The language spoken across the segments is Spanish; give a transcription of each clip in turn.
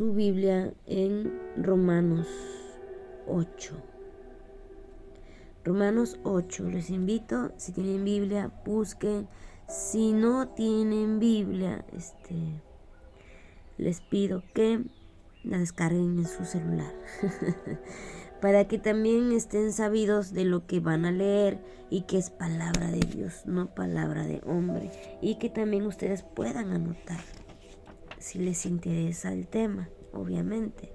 su Biblia en Romanos 8. Romanos 8. Les invito, si tienen Biblia, busquen. Si no tienen Biblia, les pido que la descarguen en su celular para que también estén sabidos de lo que van a leer y que es palabra de Dios, no palabra de hombre, y que también ustedes puedan anotar si les interesa el tema, obviamente.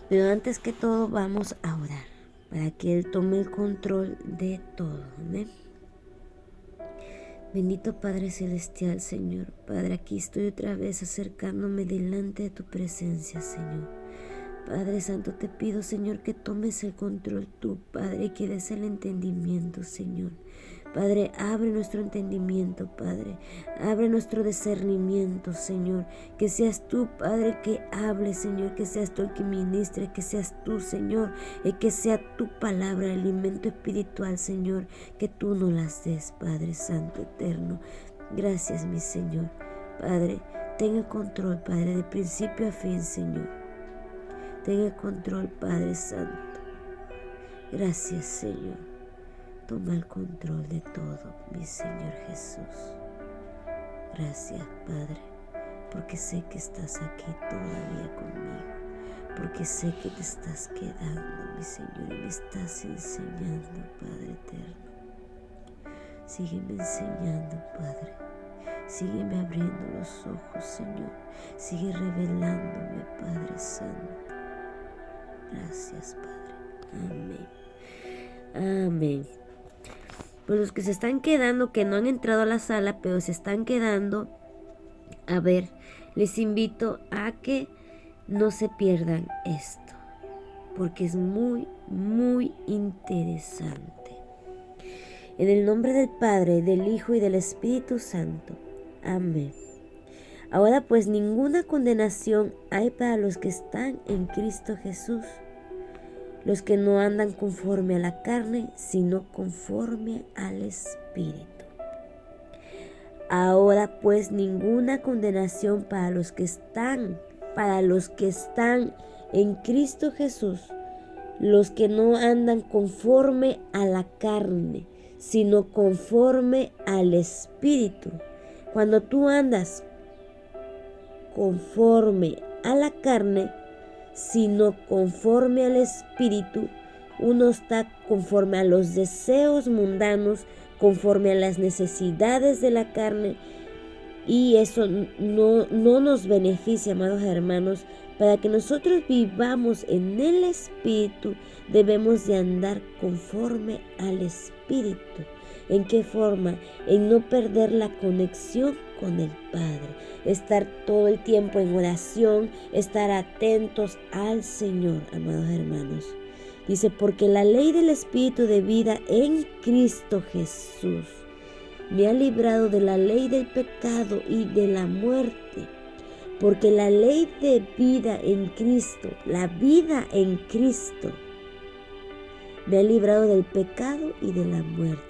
Pero antes que todo vamos a orar para que Él tome el control de todo. ¿Amén? Bendito Padre Celestial, Señor. Padre, aquí estoy otra vez acercándome delante de tu presencia, Señor. Padre Santo, te pido, Señor, que tomes el control tú, Padre, y que des el entendimiento, Señor. Padre, abre nuestro entendimiento, Padre. Abre nuestro discernimiento, Señor. Que seas tú, Padre, que hable, Señor. Que seas tú el que ministre. Que seas tú, Señor. Y que sea tu palabra, el alimento espiritual, Señor. Que tú nos las des, Padre Santo, eterno. Gracias, mi Señor. Padre, ten el control, Padre, de principio a fin, Señor. Ten el control, Padre Santo. Gracias, Señor. Toma el control de todo, mi Señor Jesús. Gracias, Padre, porque sé que estás aquí todavía conmigo. Porque sé que te estás quedando, mi Señor, y me estás enseñando, Padre eterno. Sígueme enseñando, Padre. Sígueme abriendo los ojos, Señor. Sigue revelándome, Padre Santo. Gracias, Padre. Amén. Amén. Pues los que se están quedando, que no han entrado a la sala, pero se están quedando, a ver, les invito a que no se pierdan esto, porque es muy, muy interesante. En el nombre del Padre, del Hijo y del Espíritu Santo. Amén. Ahora pues ninguna condenación hay para los que están en Cristo Jesús, los que no andan conforme a la carne, sino conforme al Espíritu. Ahora pues ninguna condenación para los que están en Cristo Jesús, los que no andan conforme a la carne, sino conforme al Espíritu. Cuando tú andas conforme a la carne, sino conforme al Espíritu, uno está conforme a los deseos mundanos, conforme a las necesidades de la carne, y eso no nos beneficia, amados hermanos. Para que nosotros vivamos en el Espíritu, debemos de andar conforme al Espíritu. ¿En qué forma? En no perder la conexión con el Padre. Estar todo el tiempo en oración, estar atentos al Señor, amados hermanos. Dice, porque la ley del Espíritu de vida en Cristo Jesús me ha librado de la ley del pecado y de la muerte. Porque la ley de vida en Cristo, la vida en Cristo, me ha librado del pecado y de la muerte.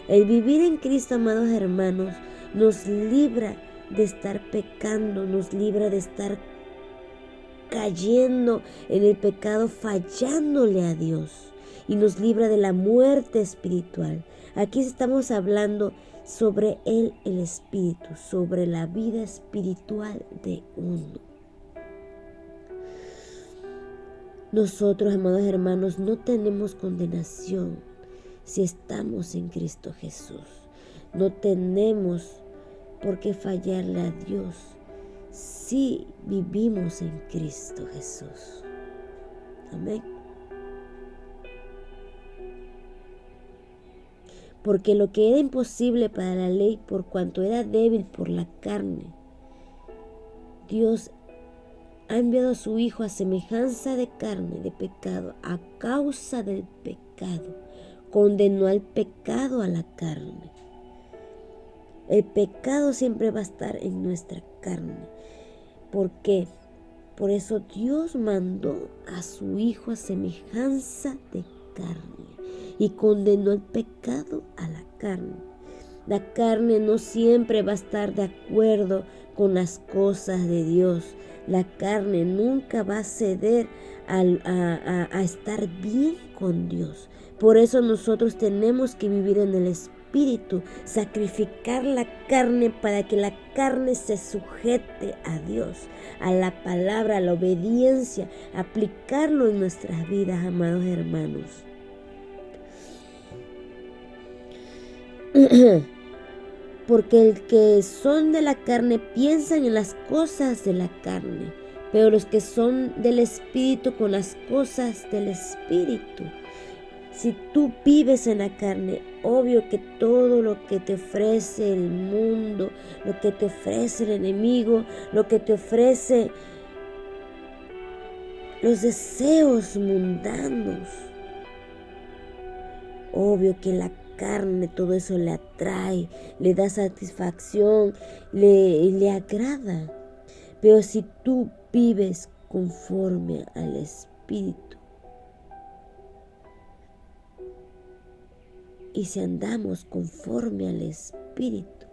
El vivir en Cristo, amados hermanos, nos libra de estar pecando, nos libra de estar cayendo en el pecado, fallándole a Dios, y nos libra de la muerte espiritual. Aquí estamos hablando sobre el Espíritu, sobre la vida espiritual de uno. Nosotros, amados hermanos, no tenemos condenación si estamos en Cristo Jesús. No tenemos por qué fallarle a Dios si vivimos en Cristo Jesús. Amén. Porque lo que era imposible para la ley, por cuanto era débil por la carne, Dios ha enviado a su Hijo a semejanza de carne, de pecado, a causa del pecado. Condenó al pecado a la carne. El pecado siempre va a estar en nuestra carne. ¿Por qué? Por eso Dios mandó a su Hijo a semejanza de carne y condenó el pecado a la carne. La carne no siempre va a estar de acuerdo con las cosas de Dios. La carne nunca va a ceder a estar bien con Dios. Por eso nosotros tenemos que vivir en el Espíritu, sacrificar la carne para que la carne se sujete a Dios, a la palabra, a la obediencia, aplicarlo en nuestras vidas, amados hermanos. Porque el que son de la carne piensan en las cosas de la carne, pero los que son del Espíritu con las cosas del Espíritu. Si tú vives en la carne, obvio que todo lo que te ofrece el mundo, lo que te ofrece el enemigo, lo que te ofrece los deseos mundanos, obvio que la carne todo eso le atrae, le da satisfacción, le agrada. Pero si tú vives conforme al Espíritu, y si andamos conforme al Espíritu,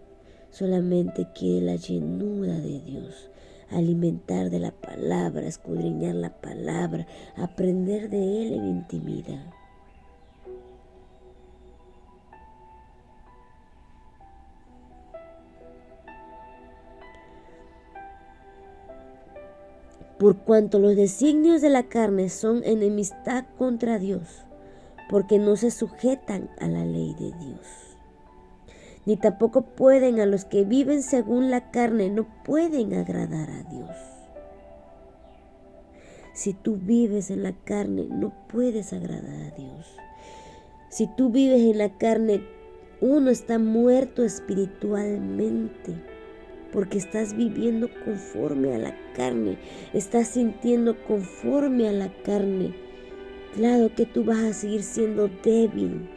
solamente quiere la llenura de Dios, alimentar de la palabra, escudriñar la palabra, aprender de Él en intimidad. Por cuanto los designios de la carne son enemistad contra Dios, porque no se sujetan a la ley de Dios, ni tampoco pueden a los que viven según la carne, no pueden agradar a Dios. Si tú vives en la carne, no puedes agradar a Dios. Si tú vives en la carne, uno está muerto espiritualmente, porque estás viviendo conforme a la carne, estás sintiendo conforme a la carne. Claro que tú vas a seguir siendo débil.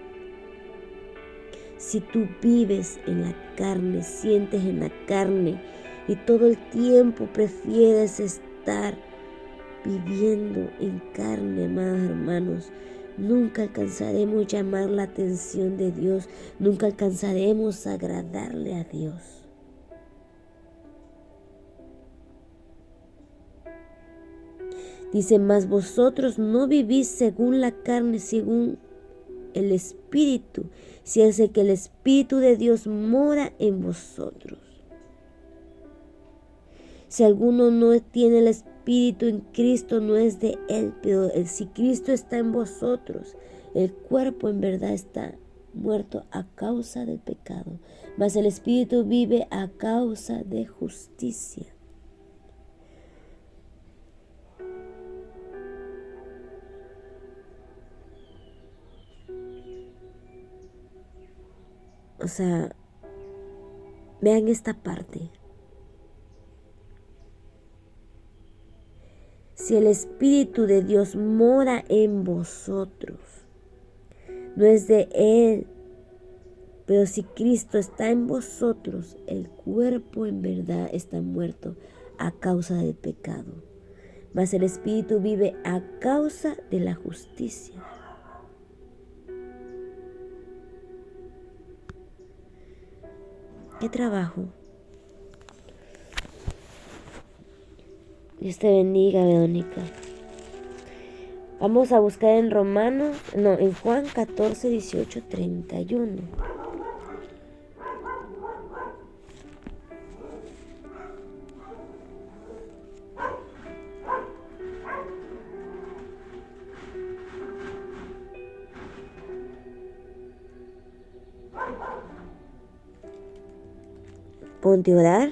Si tú vives en la carne, sientes en la carne y todo el tiempo prefieres estar viviendo en carne, amados hermanos, nunca alcanzaremos llamar la atención de Dios, nunca alcanzaremos agradarle a Dios. Dice, mas vosotros no vivís según la carne, según el Espíritu, si es que el Espíritu de Dios mora en vosotros. Si alguno no tiene el Espíritu en Cristo, no es de él, pero si Cristo está en vosotros, el cuerpo en verdad está muerto a causa del pecado, mas el Espíritu vive a causa de justicia. O sea, vean esta parte. Si el Espíritu de Dios mora en vosotros, no es de Él, pero si Cristo está en vosotros, el cuerpo en verdad está muerto a causa del pecado, mas el Espíritu vive a causa de la justicia. ¿Qué trabajo? Dios te bendiga, Verónica. Vamos a buscar en en Juan 14, 18, 31. Ponte a orar.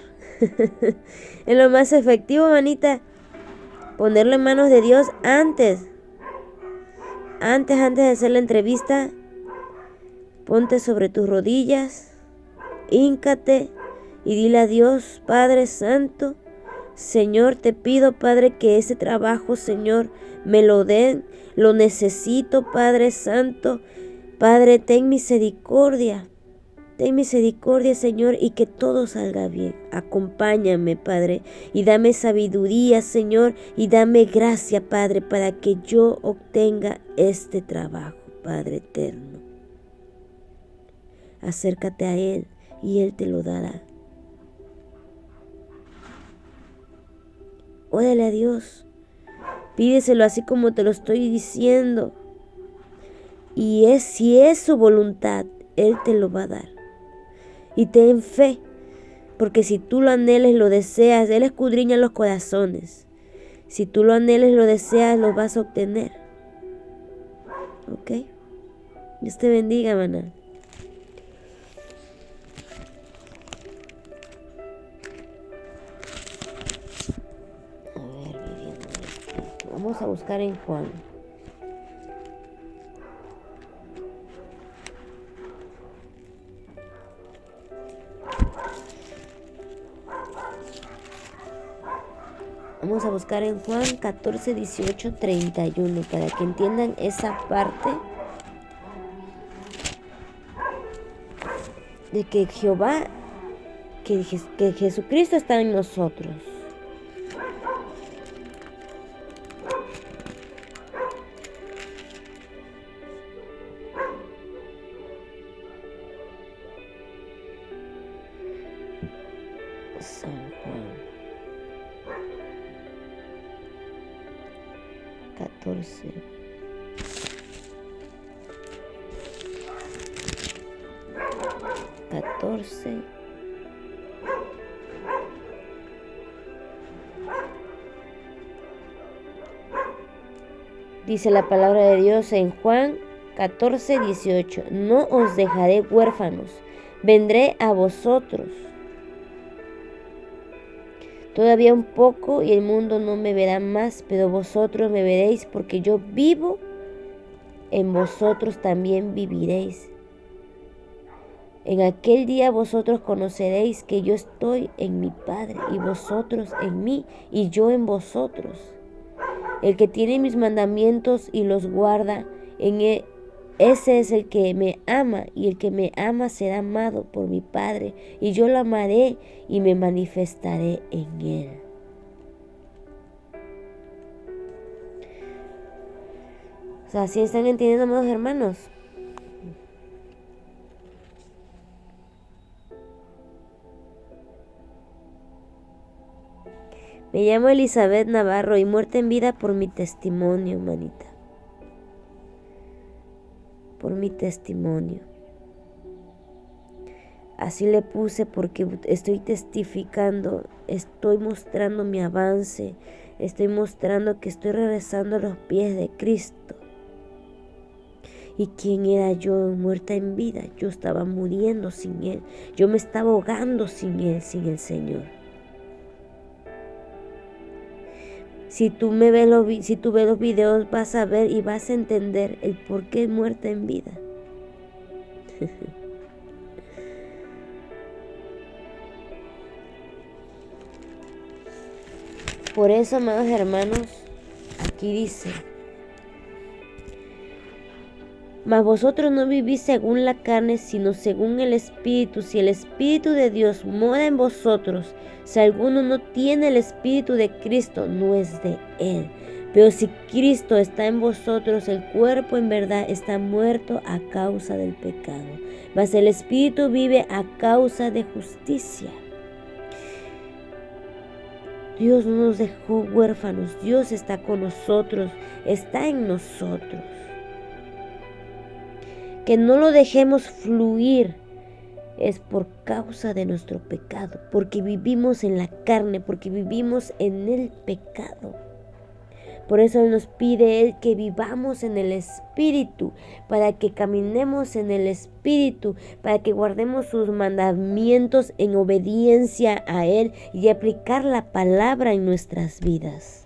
Es lo más efectivo, manita. Ponerlo en manos de Dios antes de hacer la entrevista. Ponte sobre tus rodillas, híncate y dile a Dios, Padre Santo, Señor, te pido, Padre, que ese trabajo, Señor, me lo den. Lo necesito, Padre Santo. Padre, ten misericordia. Ten misericordia, Señor, y que todo salga bien. Acompáñame, Padre, y dame sabiduría, Señor, y dame gracia, Padre, para que yo obtenga este trabajo, Padre eterno. Acércate a Él y Él te lo dará. órale a Dios. Pídeselo así como te lo estoy diciendo. Y si es su voluntad, Él te lo va a dar. Y ten fe, porque si tú lo anheles, lo deseas, Él escudriña los corazones. Si tú lo anheles, lo deseas, lo vas a obtener. ¿Ok? Dios te bendiga, maná. Vamos a buscar en Juan. Vamos a buscar en Juan 14, 18, 31 para que entiendan esa parte de que Jehová, que Jesucristo está en nosotros. San Juan 14. Dice la palabra de Dios en Juan 14, 18. No os dejaré huérfanos, vendré a vosotros. Todavía un poco y el mundo no me verá más, pero vosotros me veréis, porque yo vivo, en vosotros también viviréis. En aquel día vosotros conoceréis que yo estoy en mi Padre, y vosotros en mí, y yo en vosotros. El que tiene mis mandamientos y los guarda, ese es el que me ama, y el que me ama será amado por mi Padre, y yo lo amaré y me manifestaré en él. O sea, ¿sí están entendiendo, amados hermanos? Me llamo Elizabeth Navarro y muerta en vida por mi testimonio, manita. Por mi testimonio. Así le puse porque estoy testificando, estoy mostrando mi avance, estoy mostrando que estoy regresando a los pies de Cristo. ¿Y quién era yo muerta en vida? Yo estaba muriendo sin Él, yo me estaba ahogando sin Él, sin el Señor. Si tú ves los videos, vas a ver y vas a entender el por qué muerta en vida. Por eso, amados hermanos, aquí dice: mas vosotros no vivís según la carne, sino según el Espíritu. Si el Espíritu de Dios mora en vosotros, si alguno no tiene el Espíritu de Cristo, no es de Él. Pero si Cristo está en vosotros, el cuerpo en verdad está muerto a causa del pecado, mas el Espíritu vive a causa de justicia. Dios no nos dejó huérfanos, Dios está con nosotros, está en nosotros. Que no lo dejemos fluir es por causa de nuestro pecado, porque vivimos en la carne, porque vivimos en el pecado. Por eso Él nos pide que vivamos en el Espíritu, para que caminemos en el Espíritu, para que guardemos sus mandamientos en obediencia a Él y aplicar la palabra en nuestras vidas.